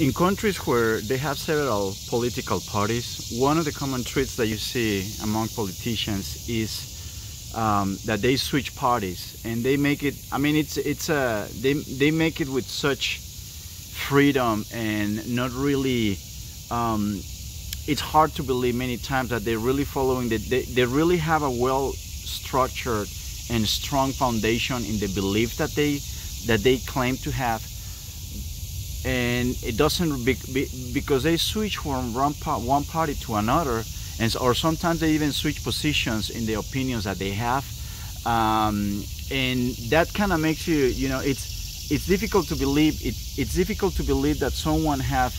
In countries where they have several political parties, one of the common traits that you see among politicians is that they switch parties, and they make it. I mean, they make it with such freedom and not really. It's hard to believe many times that they're really following they really have a well structured and strong foundation in the belief that they claim to have. And it doesn't because they switch from one party to another, or sometimes they even switch positions in the opinions that they have, and that kind of makes it's difficult to believe it's difficult to believe that someone have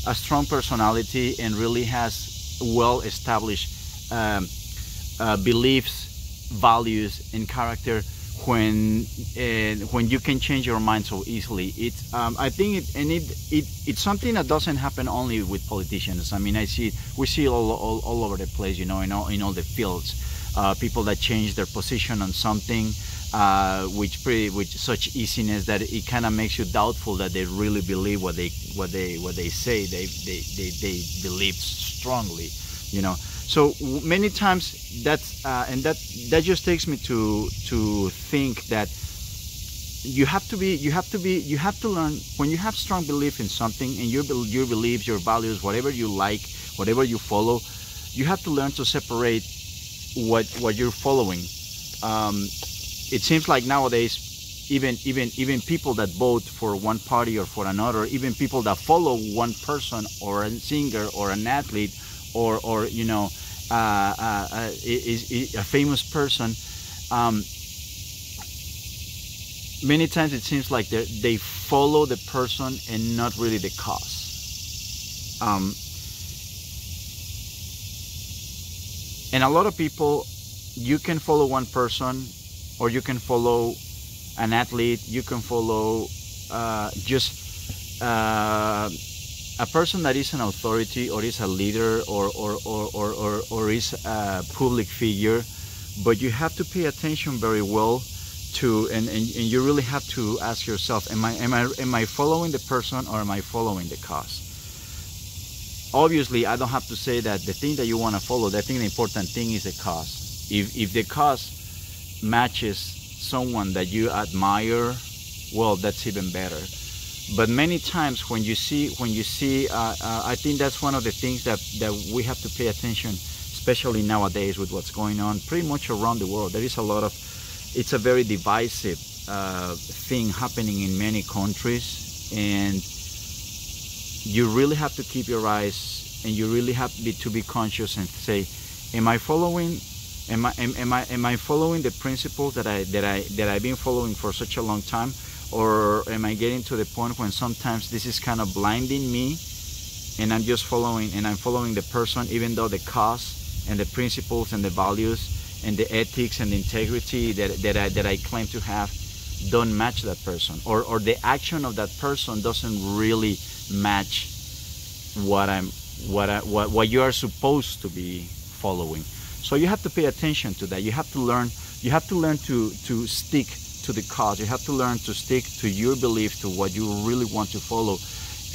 a strong personality and really has well established beliefs, values, and character when you can change your mind so easily. I think it's something that doesn't happen only with politicians. I mean, we see it all over the place, in all the fields. People that change their position on something with such easiness that it kind of makes you doubtful that they really believe what they say they believe strongly, So many times that just takes me to think that you have to learn, when you have strong belief in something, and your beliefs, your values, whatever you like, whatever you follow, you have to learn to separate what you're following. It seems like nowadays, even people that vote for one party or for another, even people that follow one person or a singer or an athlete or a famous person, many times it seems like they follow the person and not really the cause. And a lot of people, you can follow one person, or you can follow an athlete, you can follow just a person that is an authority, or is a leader, or is a public figure, but you have to pay attention very well to, and you really have to ask yourself, am I following the person, or am I following the cause? Obviously, I don't have to say that the thing that you want to follow, I think the important thing is the cause. If the cause matches someone that you admire, well, that's even better. But many times when you see, I think that's one of the things that we have to pay attention, especially nowadays with what's going on pretty much around the world. There is a lot of, it's a very divisive thing happening in many countries, and you really have to keep your eyes, and you really have to be conscious and say, am I following the principles that I've been following for such a long time? Or am I getting to the point when sometimes this is kind of blinding me, and I'm just following the person, even though the cause and the principles and the values and the ethics and the integrity that I claim to have don't match that person, or the action of that person doesn't really match what you are supposed to be following. So you have to pay attention to that. You have to learn to stick to the cause. You have to learn to stick to your belief, to what you really want to follow,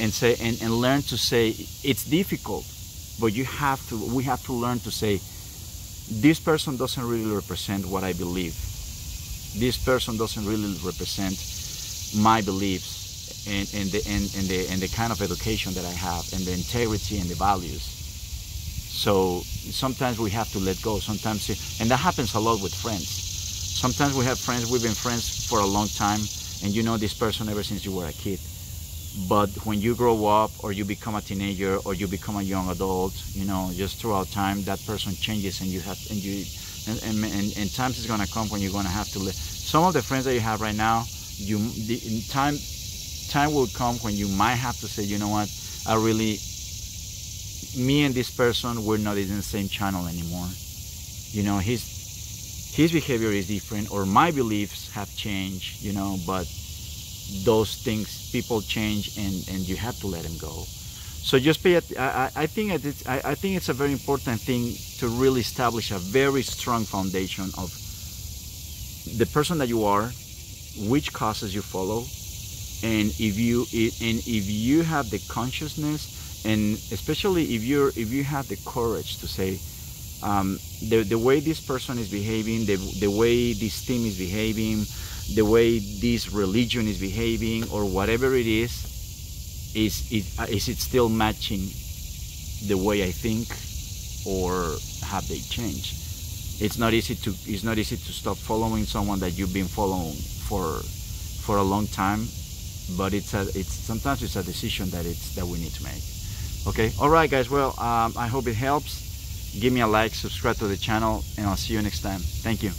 and say, and learn to say, it's difficult, but we have to learn to say, this person doesn't really represent what I believe. This person doesn't really represent my beliefs and the kind of education that I have, and the integrity and the values. So sometimes we have to let go. Sometimes, and that happens a lot with friends. Sometimes we have friends, we've been friends for a long time, and you know this person ever since you were a kid. But when you grow up, or you become a teenager, or you become a young adult, just throughout time, that person changes, and times is gonna come when you're gonna have to let. Some of the friends that you have right now, time will come when you might have to say, you know what, me and this person, we're not in the same channel anymore. His behavior is different, or my beliefs have changed, but those things, people change, and you have to let them go. So just I think it's a very important thing to really establish a very strong foundation of the person that you are, which causes you follow, And if you have the consciousness, and especially if you have the courage to say, the way this person is behaving, the way this team is behaving, the way this religion is behaving, or whatever it is it still matching the way I think, or have they changed? It's not easy to stop following someone that you've been following for a long time, but sometimes it's a decision that we need to make. Okay, all right, guys. Well, I hope it helps. Give me a like, subscribe to the channel, and I'll see you next time. Thank you.